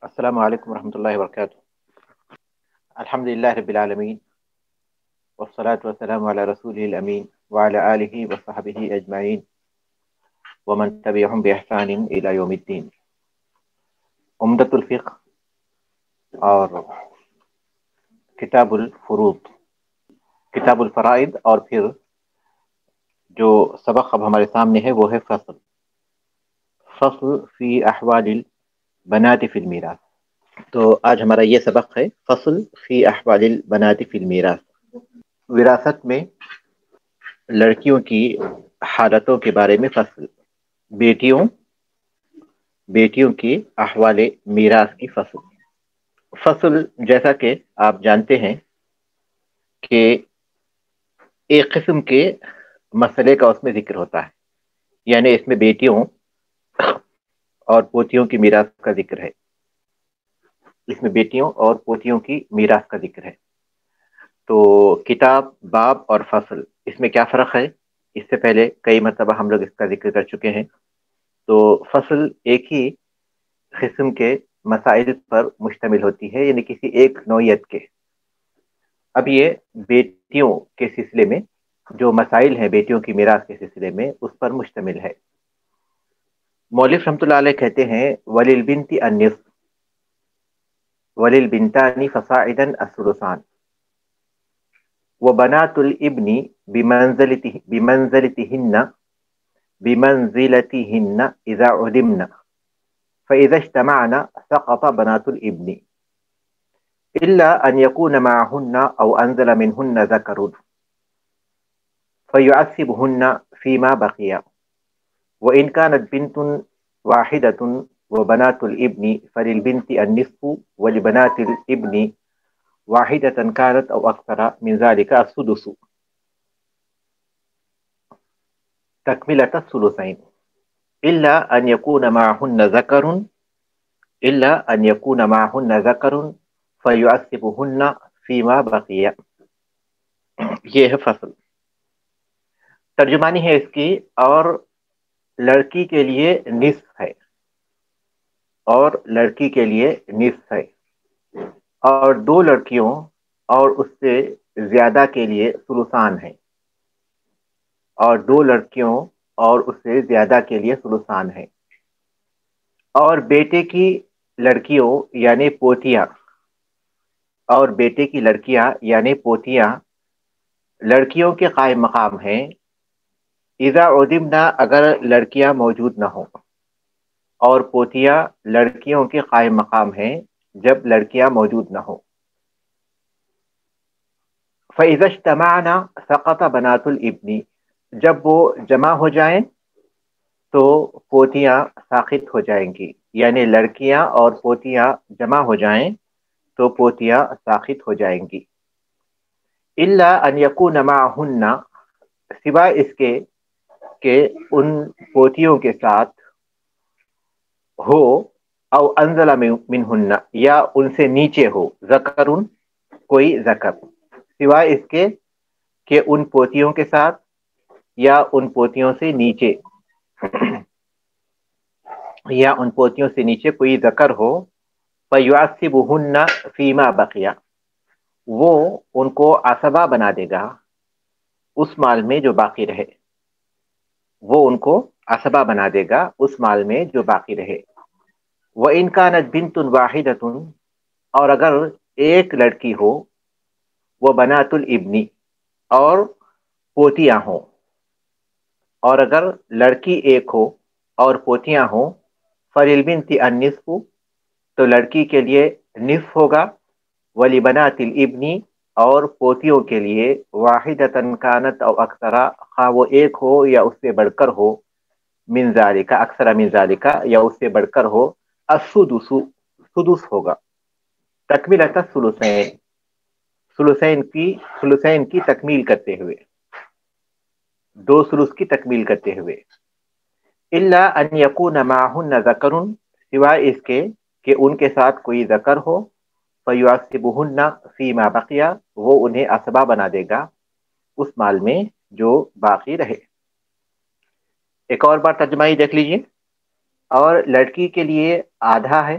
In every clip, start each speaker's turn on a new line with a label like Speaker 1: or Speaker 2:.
Speaker 1: السلام علیکم ورحمۃ اللہ وبرکاتہ۔ الحمد للہ رب العالمین والصلاة والسلام علی رسول الامین وعلی آلہ وصحبہ اجمعین ومن تبعهم بإحسان الى یوم الدین۔ عمدۃ الفقہ اور کتاب الفروض، کتاب الفرائض، اور پھر جو سبق اب ہمارے سامنے ہے وہ ہے فصل فی احوال البنات فی المیراث۔ تو آج ہمارا یہ سبق ہے فصل فی احوال البنات فی المیراث، وراثت میں لڑکیوں کی حالتوں کے بارے میں فصل، بیٹیوں کی احوال میراث کی فصل جیسا کہ آپ جانتے ہیں کہ ایک قسم کے مسئلے کا اس میں ذکر ہوتا ہے، یعنی اس میں بیٹیوں اور پوتیوں کی میراث کا ذکر ہے، اس میں بیٹیوں اور پوتیوں کی میراث کا ذکر ہے۔ تو کتاب، باب اور فصل، اس میں کیا فرق ہے؟ اس سے پہلے کئی مرتبہ ہم لوگ اس کا ذکر کر چکے ہیں۔ تو فصل ایک ہی قسم کے مسائل پر مشتمل ہوتی ہے، یعنی کسی ایک نوعیت کے۔ اب یہ بیٹیوں کے سلسلے میں جو مسائل ہیں، بیٹیوں کی میراث کے سلسلے میں، اس پر مشتمل ہے۔ مولف رحمۃ اللہ علیہ کہتے ہیں وَلِلْبِنْتِ النِّصْفُ وَلِلْبِنْتَانِ فَصَاعِدًا الثُّلُثَانِ وَبَنَاتُ الْإِبْنِ بِمَنْزِلَتِهِنَّ إِذَا عُدِمْنَ فَإِذَا اجْتَمَعْنَ سَقَطَ بَنَاتُ الْإِبْنِ إِلَّا أَنْ يَكُونَ مَعَهُنَّ أَوْ أَنْزَلَ مِنْهُنَّ ذَكَرٌ فَيُعَصِّبُهُنَّ فِيمَا بَقِيَ وَإِنْ كَانَتْ بِنْتٌ وَاحِدَةٌ وَبَنَاتُ الْإِبْنِ فَلِلْبِنْتِ النِّصْفُ وَلِبَنَاتِ الْإِبْنِ واحدة كانت أو أكثر من ذلك السدس تكملة الثلثين إلا أن يكون معهن ذكر فيعصبهن فيما بقي۔ یہ ہے فصل۔ ترجمانی ہے اس کی، اور لڑکی کے لیے نصف ہے، اور لڑکی کے لیے نصف ہے، اور دو لڑکیوں اور اس سے زیادہ کے لیے ثلثان ہے، اور دو لڑکیوں اور اس سے زیادہ کے لیے ثلثان ہے، اور بیٹے کی لڑکیوں یعنی پوتیاں، اور بیٹے کی لڑکیاں یعنی پوتیاں لڑکیوں کے قائم مقام ہیں، اذا عدمنا اگر لڑکیاں موجود نہ ہوں، اور پوتیاں لڑکیوں کے قائم مقام ہیں جب لڑکیاں موجود نہ ہوں۔ فَإِذَا اجْتَمَعْنَا سَقَطَ بَنَاتُ الْإِبْنِ جب وہ جمع ہو جائیں تو پوتیاں ساقط ہو جائیں گی، یعنی لڑکیاں اور پوتیاں جمع ہو جائیں تو پوتیاں ساقط ہو جائیں گی۔ إِلَّا أَنْ يَكُونَ مَعَهُنَّ سوائے اس کے کہ ان پوتیوں کے ساتھ ہو، او انزل منہن یا ان سے نیچے ہو، ذکرن کوئی ذکر، سوائے اس کے کہ ان پوتیوں کے ساتھ یا ان پوتیوں سے نیچے یا ان پوتیوں سے نیچے کوئی ذکر ہو، فَيُعَصِّبُهُنَّ فِيمَا بَقِيَ وہ ان کو عصبہ بنا دے گا اس مال میں جو باقی رہے، وہ ان کو عصبہ بنا دے گا اس مال میں جو باقی رہے۔ وَإِنْ كَانَتْ بِنْتٌ وَاحِدَةٌ اور اگر ایک لڑکی ہو، وَبَنَاتُ الْإِبْنِ اور پوتیاں ہوں، اور اگر لڑکی ایک ہو اور پوتیاں ہوں، فَلِلْبِنْتِ النِّصْفُ تو لڑکی کے لیے نصف ہوگا، وَلِبَنَاتِ الْإِبْنِ اور پوتیوں کے لیے واحدۃ کانت او اکثر خواہ وہ ایک ہو یا اس سے بڑھ کر ہو، من ذالک اکثر من ذالک یا اس سے بڑھ کر ہو، السدس سدس ہوگا، تکملۃ الثلثین ثلثین کی تکمیل کرتے ہوئے، دو ثلث کی تکمیل کرتے ہوئے۔ الا ان یکون معہن ذکر سوائے اس کے کہ ان کے ساتھ کوئی ذکر ہو، فیعصبہن فیما بقی وہ انہیں عصبہ بنا دے گا اس مال میں جو باقی رہے۔ ایک اور بار ترجمہ ہی دیکھ لیجیے۔ اور لڑکی کے لیے آدھا ہے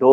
Speaker 1: 2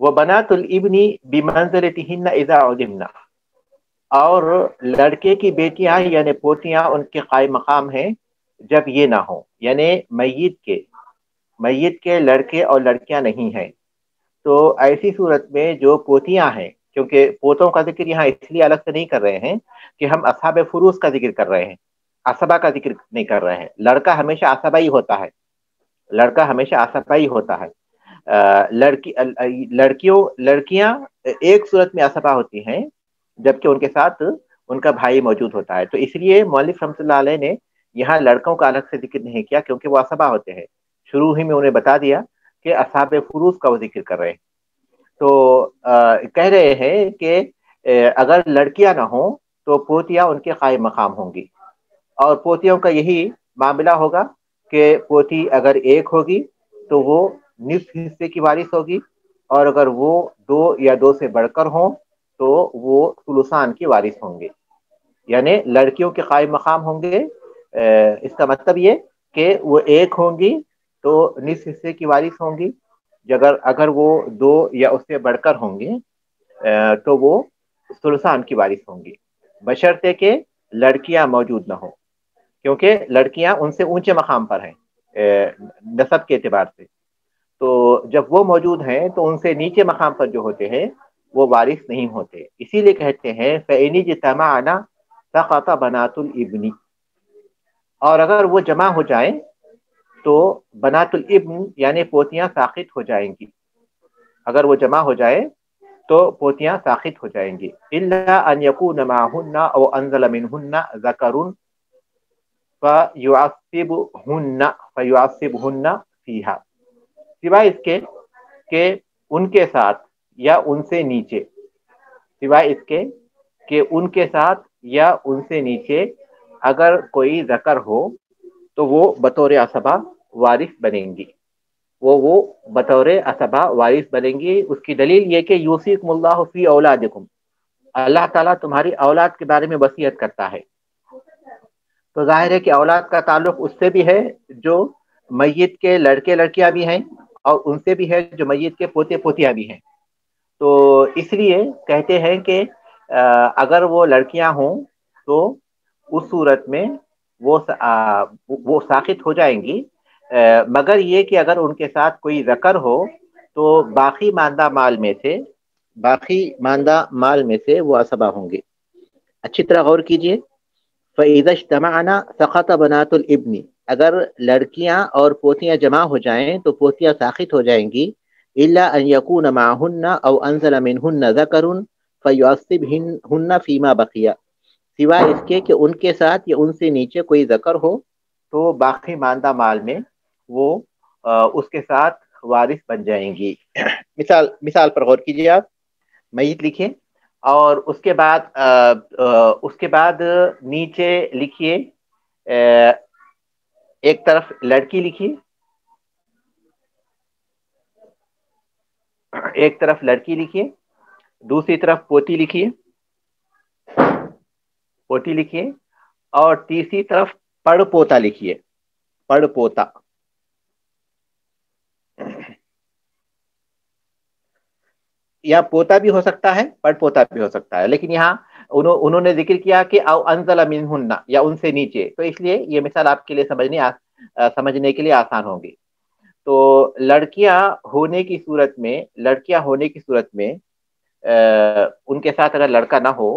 Speaker 1: وہ بنات الابنی بمنزلتہن اذا علمنا، اور لڑکے کی بیٹیاں یعنی پوتیاں ان کے قائم مقام ہیں جب یہ نہ ہو، یعنی میت کے لڑکے اور لڑکیاں نہیں ہیں، تو ایسی صورت میں جو پوتیاں ہیں، کیونکہ پوتوں کا ذکر یہاں اس لیے الگ سے نہیں کر رہے ہیں کہ ہم اصحاب فروز کا ذکر کر رہے ہیں، عصبہ کا ذکر نہیں کر رہے ہیں۔ لڑکا ہمیشہ عصبہ ہی ہوتا ہے، لڑکا ہمیشہ عصبہ ہی ہوتا ہے۔ لڑکیاں ایک صورت میں عصبہ ہوتی ہیں جبکہ ان کے ساتھ ان کا بھائی موجود ہوتا ہے، تو اس لیے مؤلف رحمۃ اللہ علیہ نے یہاں لڑکوں کا الگ سے ذکر نہیں کیا کیونکہ وہ عصبہ ہوتے ہیں، شروع ہی میں انہیں بتا دیا کہ اصحاب فروز کا وہ ذکر کر رہے ہیں۔ تو کہہ رہے ہیں کہ اگر لڑکیاں نہ ہوں تو پوتیاں ان کے قائم مقام ہوں گی، اور پوتیوں کا یہی معاملہ ہوگا کہ پوتی اگر ایک ہوگی تو وہ نصف حصے کی وارث ہوگی، اور اگر وہ دو یا دو سے بڑھ کر ہوں تو وہ ثلثان کی وارث ہوں گے، یعنی لڑکیوں کے قائم مقام ہوں گے۔ اس کا مطلب یہ کہ وہ ایک ہوں گی تو نصف حصے کی وارث ہوں گی، اگر وہ دو یا اس سے بڑھ کر ہوں گے تو وہ ثلثان کی وارث ہوں گی، بشرطے کہ لڑکیاں موجود نہ ہوں، کیونکہ لڑکیاں ان سے اونچے مقام پر ہیں نسب کے اعتبار سے، تو جب وہ موجود ہیں تو ان سے نیچے مقام پر جو ہوتے ہیں وہ وارث نہیں ہوتے، اسی لیے کہتے ہیں فَإِنِ اجْتَمَعْنَا سَقَطَ بَنَاتُ الْإِبْنِ، اور اگر وہ جمع ہو جائیں تو بنات الابن یعنی پوتیاں ساقط ہو جائیں گی، اگر وہ جمع ہو جائے تو پوتیاں ساقط ہو جائیں گی، إِلَّا أَنْ يَكُونَ مَعَهُنَّ أَوْ أَنزَلَ مِنْهُنَّ ذَكَرٌ فَيُعَصِّبْهُنَّ فِيهَا، سوائے اس کے کہ ان کے ساتھ یا ان سے نیچے، سوائے اس کے کہ ان کے ساتھ یا ان سے نیچے اگر کوئی ذکر ہو تو وہ بطور عصبہ وارث بنیں گی، وہ بطور عصبہ وارث بنیں گی۔ اس کی دلیل یہ کہ یوصیکم اللہ فی اولادکم، اللہ تعالیٰ تمہاری اولاد کے بارے میں وصیت کرتا ہے، تو ظاہر ہے کہ اولاد کا تعلق اس سے بھی ہے جو میت کے لڑکے لڑکیاں بھی ہیں، اور ان سے بھی ہے جو میت کے پوتے پوتیاں بھی ہیں، تو اس لیے کہتے ہیں کہ اگر وہ لڑکیاں ہوں تو اس صورت میں وہ ساقط ہو جائیں گی، مگر یہ کہ اگر ان کے ساتھ کوئی ذکر ہو تو باقی ماندہ مال میں سے وہ عصبہ ہوں گے۔ اچھی طرح غور کیجئے، فَإِذَا اجْتَمَعْنَا سَقَطَ بَنَاتُ الْإِبْنِ، اگر لڑکیاں اور پوتیاں جمع ہو جائیں تو پوتیاں ساقط ہو جائیں گی، إِلَّا أَنْ يَكُونَ مَعَهُنَّ أَوْ أَنزَلَ مِنْهُنَّ ذَكَرٌ فَيُعَصِّبْهُنَّ فِيمَا بَقِيَ، سوائے اس کے کہ ان کے ساتھ یا ان سے نیچے کوئی ذکر ہو تو باقی ماندہ مال میں وہ اس کے ساتھ وارث بن جائیں گی۔ مثال پر غور کیجیے، آپ میت لکھیں اور اس کے بعد نیچے لکھیے ایک طرف لڑکی لکھیے، ایک طرف لڑکی لکھیے، دوسری طرف پوتی لکھیے اور تیسری طرف پڑ پوتا لکھیے، پڑ پوتا۔ یا پوتا بھی ہو سکتا ہے، پڑ پوتا بھی ہو سکتا ہے، لیکن یہاں انہوں نے ذکر کیا کہ او انزل منہن، یا ان سے نیچے، تو اس لیے یہ مثال آپ کے لیے سمجھنے کے لیے آسان ہوگی۔ تو لڑکیاں ہونے کی صورت میں ان کے ساتھ اگر لڑکا نہ ہو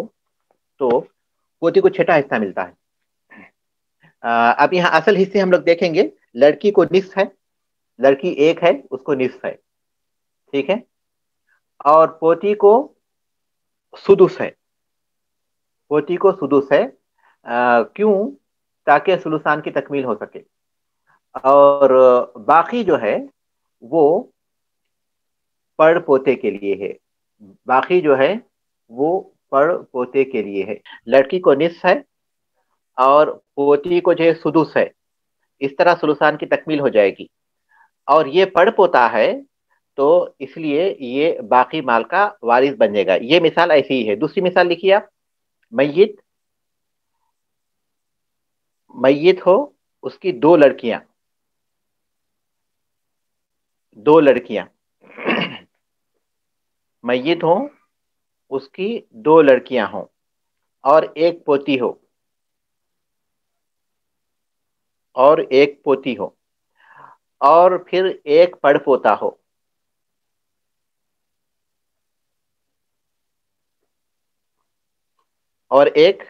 Speaker 1: تو پوتی کو چھٹا حصہ ملتا ہے۔ اب یہاں اصل حصے ہم لوگ دیکھیں گے، لڑکی کو نصف ہے، لڑکی ایک ہے اس کو نصف ہے، ٹھیک ہے، اور پوتی کو سدس ہے، کیوں؟ تاکہ ثلثان کی تکمیل ہو سکے، اور باقی جو ہے وہ پڑ پوتے کے لیے ہے، لڑکی کو نصف ہے اور پوتی کو جو ہے سدس ہے، اس طرح ثلثان کی تکمیل ہو جائے گی، اور یہ پڑ پوتا ہے تو اس لیے یہ باقی مال کا وارث بن جائے گا۔ یہ مثال ایسی ہی ہے۔ دوسری مثال لکھیے آپ، میت ہو، اس کی دو لڑکیاں میت ہو، اس کی 2 لڑکیاں ہوں اور ایک پوتی ہو، اور ایک پوتی ہو، اور پھر ایک پڑ پوتا ہو، اور ایک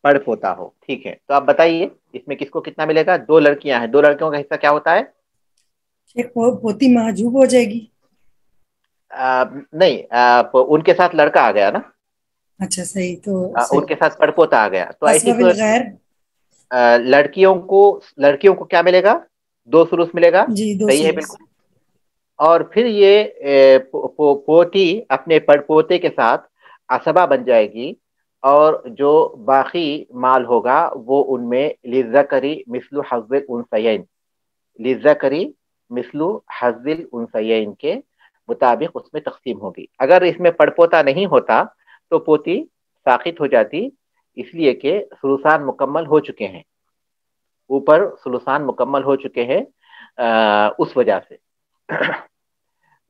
Speaker 1: پڑ پوتا ہو. ٹھیک ہے، تو آپ بتائیے اس میں کس کو کتنا ملے گا؟ 2 لڑکیاں ہیں، 2 لڑکیوں کا حصہ کیا ہوتا ہے؟
Speaker 2: شیخ پوتی محجوب ہو جائے گی.
Speaker 1: نہیں، ان کے ساتھ لڑکا آ گیا نا.
Speaker 2: اچھا صحیح، تو
Speaker 1: ان کے
Speaker 2: صحیح.
Speaker 1: ساتھ پڑپوتا آ گیا، تو ایسی
Speaker 2: اسباب
Speaker 1: صورت میں
Speaker 2: الغیر.
Speaker 1: لڑکیوں کو کیا ملے گا؟ 2 سدس ملے گا.
Speaker 2: جی، دو
Speaker 1: صحیح ہے
Speaker 2: سدس.
Speaker 1: بالکل. اور پھر یہ پوتی اپنے پڑ پوتے کے ساتھ عصبہ بن جائے گی، اور جو باقی مال ہوگا وہ ان میں للذکری مثل حظ الانثیین، للذکری مثل حظ الانثیین کے مطابق اس میں تقسیم ہوگی. اگر اس میں پڑپوتا نہیں ہوتا تو پوتی ساقط ہو جاتی، اس لیے کہ ثلثان مکمل ہو چکے ہیں، اوپر ثلثان مکمل ہو چکے ہیں اس وجہ سے.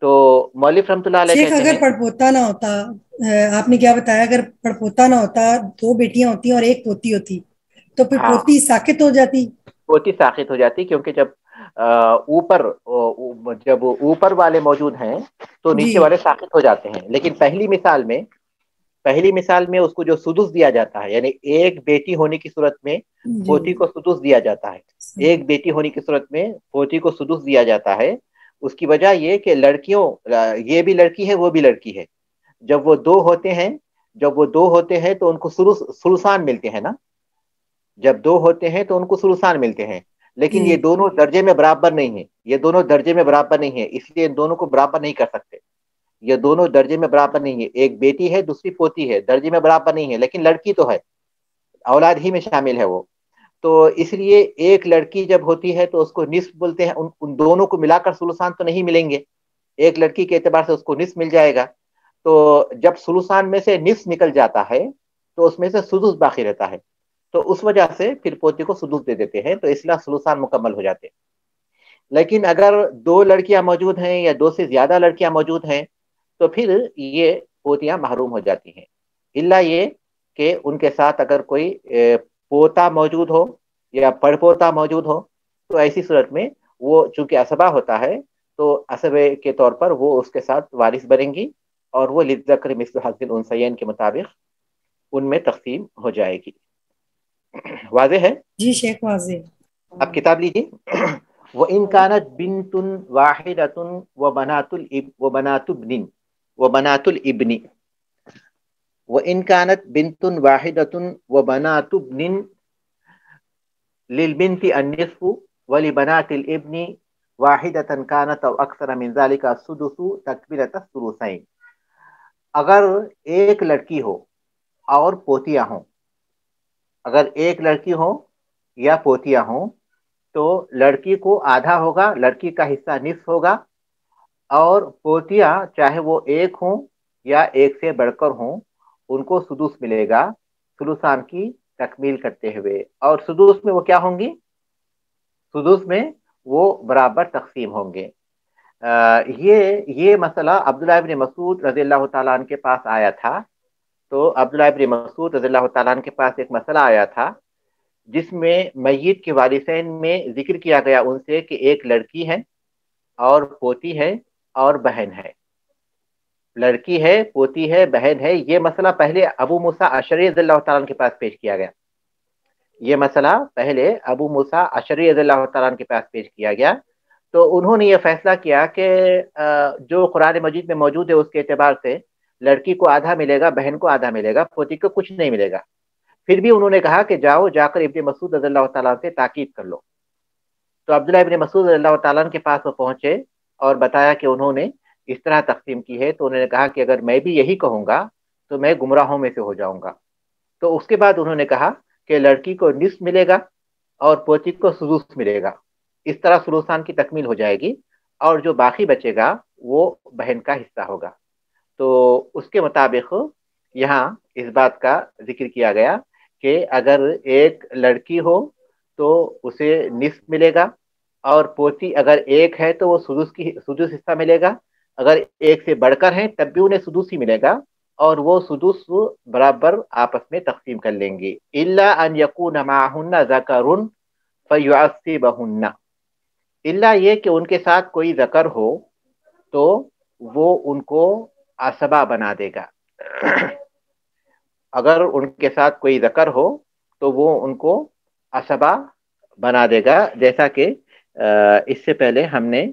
Speaker 1: تو مولف رحمۃ اللہ علیہ
Speaker 2: شیخ
Speaker 1: کہتے
Speaker 2: اگر
Speaker 1: ہیں،
Speaker 2: پڑپوتا نہ ہوتا، آپ نے کیا بتایا، اگر پڑپوتا نہ ہوتا، 2 بیٹیاں ہوتی اور ایک پوتی ہوتی، تو پھر
Speaker 1: ہاں
Speaker 2: پوتی ساقط ہو جاتی.
Speaker 1: پوتی ساقط ہو جاتی، کیونکہ اوپر جب اوپر والے موجود ہیں تو
Speaker 2: جی
Speaker 1: نیچے والے ساقط ہو جاتے ہیں. لیکن پہلی مثال میں اس کو جو سدس دیا جاتا ہے، یعنی ایک بیٹی ہونے کی صورت میں
Speaker 2: جی
Speaker 1: پوتی کو سدس دیا جاتا ہے.
Speaker 2: صحیح.
Speaker 1: ایک بیٹی ہونے کی صورت میں پوتی کو سدس دیا جاتا ہے. اس کی وجہ یہ کہ لڑکیوں، یہ بھی لڑکی ہے وہ بھی لڑکی ہے، جب وہ 2 ہوتے ہیں تو ان کو ثلثان ملتے ہیں نا. جب 2 ہوتے ہیں تو ان کو ثلثان ملتے ہیں. لیکن یہ
Speaker 2: ٹھیک.
Speaker 1: دونوں درجے میں برابر نہیں ہیں، یہ دونوں درجے میں برابر نہیں ہیں، اس لیے ان دونوں کو برابر نہیں کر سکتے. یہ دونوں درجے میں برابر نہیں ہے، ایک بیٹی ہے دوسری پوتی ہے، درجے میں برابر نہیں ہے، لیکن لڑکی تو ہے، اولاد ہی میں شامل ہے وہ. تو اس لیے ایک لڑکی جب ہوتی ہے تو اس کو نصف بولتے ہیں. ان دونوں کو ملا کر ثلثان تو نہیں ملیں گے، ایک لڑکی کے اعتبار سے اس کو نصف مل جائے گا. تو جب ثلثان میں سے نصف نکل جاتا ہے تو اس میں سے سدس باقی رہتا ہے، تو اس وجہ سے پھر پوتے کو سدس دے دیتے ہیں، تو اس لیے ثلثان مکمل ہو جاتے ہیں. لیکن اگر 2 لڑکیاں موجود ہیں یا 2 سے زیادہ لڑکیاں موجود ہیں تو پھر یہ پوتیاں محروم ہو جاتی ہیں، الا یہ کہ ان کے ساتھ اگر کوئی پوتا موجود ہو یا پڑ پوتا موجود ہو، تو ایسی صورت میں وہ چونکہ اسبا ہوتا ہے تو اسبے کے طور پر وہ اس کے ساتھ وارث بنیں گی، اور وہ للذکر مثل حظ الانثیین کے مطابق ان میں تقسیم ہو جائے گی. واضح ہے؟
Speaker 2: جی شیخ واضح.
Speaker 1: اب کتاب لیجیے. وَإِنْ كَانَتْ بِنْتٌ وَاحِدَةٌ وَبَنَاتُ الْإِبْنِ وَإِنْ كَانَتْ بِنْتٌ وَاحِدَةٌ وَبَنَاتُ ابْنٍ لِلْبِنْتِ النِّصْفُ وَلِبَنَاتِ الْإِبْنِ وَاحِدَةً كَانَتْ أَوْ أَكْثَرَ مِنْ ذَلِكَ السُّدُسُ تَكْمِلَةَ الثُّلُثَيْنِ. اگر ایک لڑکی ہو اور پوتیاں ہوں، اگر ایک لڑکی ہو یا پوتیاں ہوں تو لڑکی کو آدھا ہوگا، لڑکی کا حصہ نصف ہوگا، اور پوتیاں چاہے وہ ایک ہوں یا ایک سے بڑھ کر ہوں ان کو سدس ملے گا ثلثان کی تکمیل کرتے ہوئے. اور سدس میں وہ کیا ہوں گی؟ سدس میں وہ برابر تقسیم ہوں گے. یہ مسئلہ عبداللہ ابن مسعود رضی اللہ تعالیٰ عنہ کے پاس آیا تھا. تو عبداللہ ابن مسعود رضی اللہ تعالیٰ عنہ کے پاس ایک مسئلہ آیا تھا جس میں میت کے وارثین میں ذکر کیا گیا ان سے کہ ایک لڑکی ہے اور پوتی ہے اور بہن ہے. لڑکی ہے، پوتی ہے، بہن ہے. یہ مسئلہ پہلے ابو موسیٰ اشعری رضی اللہ تعالیٰ عنہ کے پاس پیش کیا گیا. یہ مسئلہ پہلے ابو موسیٰ اشعری رضی اللہ تعالیٰ عنہ کے پاس پیش کیا گیا. تو انہوں نے یہ فیصلہ کیا کہ جو قرآن مجید میں موجود ہے اس کے اعتبار سے لڑکی کو آدھا ملے گا، بہن کو آدھا ملے گا، پوتی کو کچھ نہیں ملے گا. پھر بھی انہوں نے کہا کہ جا کر ابن مسعود رضی اللہ تعالیٰ سے تاکید کر لو. تو عبداللہ ابن مسعود رضی اللہ تعالیٰ کے پاس وہ پہنچے اور بتایا کہ انہوں نے اس طرح تقسیم کی ہے. تو انہوں نے کہا کہ اگر میں بھی یہی کہوں گا تو میں گمراہوں میں سے ہو جاؤں گا. تو اس کے بعد انہوں نے کہا کہ لڑکی کو نصف ملے گا اور پوتی کو سدس ملے گا. اس طرح ثلثان کی تکمیل ہو جائے گی، اور جو باقی بچے گا وہ بہن کا حصہ ہوگا. تو اس کے مطابق یہاں اس بات کا ذکر کیا گیا کہ اگر ایک لڑکی ہو تو اسے نصف ملے گا، اور پوتی اگر ایک ہے تو وہ سدس حصہ ملے گا، اگر ایک سے بڑھ کر ہیں تب بھی انہیں سدوس ہی ملے گا، اور وہ سدوس برابر آپس میں تقسیم کر لیں گے. الا ان یکون معہن ذکر فیعصبہن، الا یہ کہ ان کے ساتھ کوئی ذکر ہو تو وہ ان کو عصبہ بنا دے گا. اگر ان کے ساتھ کوئی ذکر ہو تو وہ ان کو عصبہ بنا دے گا، جیسا کہ اس سے پہلے ہم نے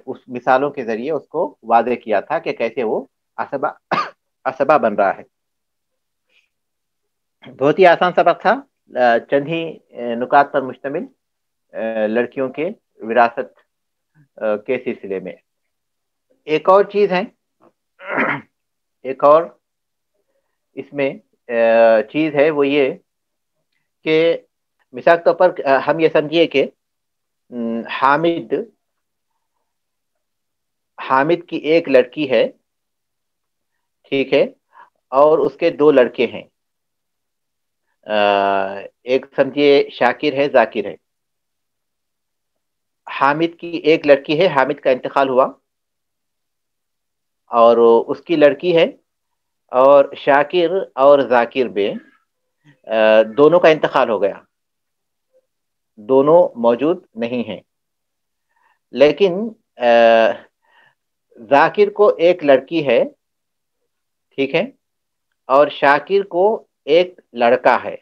Speaker 1: اس مثالوں کے ذریعے اس کو واضح کیا تھا کہ کیسے وہ عصبہ بن رہا ہے. بہت ہی آسان سبق تھا، چند ہی نکات پر مشتمل لڑکیوں کے وراثت کے سلسلے میں. ایک اور چیز ہے، ایک اور اس میں چیز ہے، وہ یہ کہ مثال کے طور پر ہم یہ سمجھیے کہ حامد کی ایک لڑکی ہے، ٹھیک ہے، اور اس کے دو لڑکے ہیں. ایک سمجھیے شاکر ہے، ذاکر ہے. حامد کی ایک لڑکی ہے، حامد کا انتقال ہوا، اور اس کی لڑکی ہے، اور شاکر اور ذاکر میں دونوں کا انتقال ہو گیا، دونوں موجود نہیں ہیں. لیکن ذاکر کو ایک لڑکی ہے، ٹھیک ہے، اور شاکر کو ایک لڑکا ہے.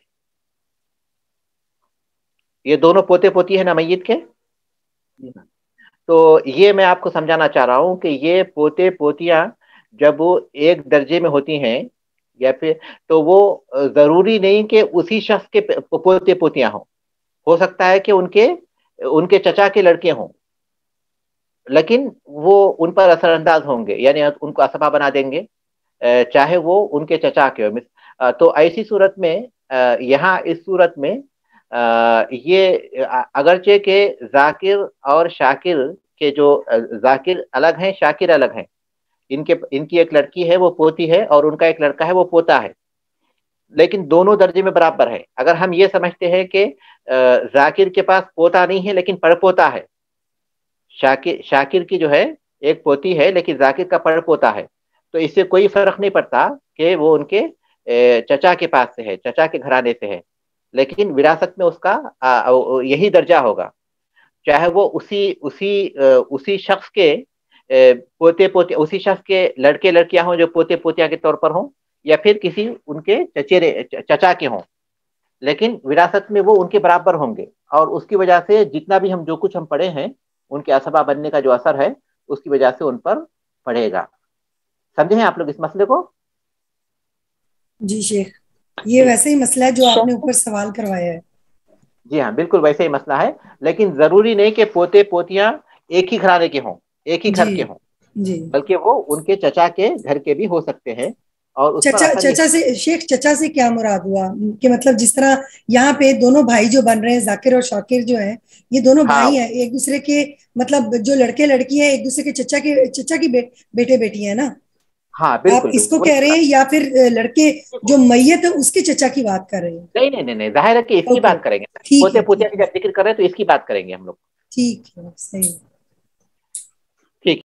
Speaker 1: یہ دونوں پوتے پوتی ہیں نا میت کے. تو یہ میں آپ کو سمجھانا چاہ رہا ہوں کہ یہ پوتے پوتیاں جب وہ ایک درجے میں ہوتی ہیں یا پھر، تو وہ ضروری نہیں کہ اسی شخص کے پوتے پوتیاں ہوں. ہو سکتا ہے کہ ان کے چچا کے لڑکے ہوں، لیکن وہ ان پر اثر انداز ہوں گے، یعنی ان کو اسبا بنا دیں گے چاہے وہ ان کے چچا کے ہو. تو ایسی صورت میں یہاں اس صورت میں یہ اگرچہ کہ ذاکر اور شاکر کے جو ذاکر الگ ہیں، شاکر الگ ہیں، ان کی ایک لڑکی ہے وہ پوتی ہے، اور ان کا ایک لڑکا ہے وہ پوتا ہے، لیکن دونوں درجے میں برابر ہے. اگر ہم یہ سمجھتے ہیں کہ ذاکر کے پاس پوتا نہیں ہے لیکن پڑ پوتا ہے، شاکر کی جو ہے ایک پوتی ہے لیکن ذاکر کا پڑ پوتا ہے، تو اس سے کوئی فرق نہیں پڑتا کہ وہ ان کے چچا کے پاس سے ہے، چچا کے گھرانے سے ہے، لیکن وراثت میں اس کا یہی درجہ ہوگا، چاہے وہ اسی شخص کے پوتے پوتے، اسی شخص کے لڑکے لڑکیاں ہوں جو پوتے پوتیاں کے طور پر ہوں، یا پھر کسی ان کے چچا کے ہوں، لیکن وراثت میں وہ ان کے برابر ہوں گے. اور اس کی وجہ سے جتنا بھی جو کچھ ہم پڑھے ہیں ان کے اسبا بننے کا جو اثر ہے اس کی وجہ سے ان پر پڑے گا. سمجھے ہیں آپ لوگ اس مسئلے کو؟
Speaker 2: جی شیخ، یہ ویسے ہی مسئلہ ہے جو آپ نے اوپر سوال کروایا ہے.
Speaker 1: جی ہاں، بالکل ویسے ہی مسئلہ ہے، لیکن ضروری نہیں کہ پوتے پوتیاں ایک ہی گھرانے کے ہوں، ایک ہی گھر کے ہوں، بلکہ وہ ان کے چچا کے گھر کے بھی ہو سکتے ہیں. اور اس پر
Speaker 2: چچا سے شیخ، چچا سے کیا مراد ہوا کہ مطلب جس طرح یہاں پہ دونوں بھائی جو بن رہے ہیں، ذاکر اور شاکر جو ہیں، یہ دونوں بھائی ہیں، ایک دوسرے کے مطلب جو لڑکے لڑکی ہیں ایک دوسرے کے چچا کی بیٹے بیٹی ہیں نا.
Speaker 1: ہاں
Speaker 2: آپ
Speaker 1: بالکل
Speaker 2: اس کو کہہ رہے ہیں یا پھر لڑکے جو میت ہے اس کے چچا کی بات کر رہے ہیں؟
Speaker 1: نہیں، ظاہر ہے کہ اس کی بات کریں گے، پوتے پوتیا کی جب ذکر کر رہے ہیں تو اس کی بات کریں گے ہم لوگ.
Speaker 2: ٹھیک ہے، صحیح.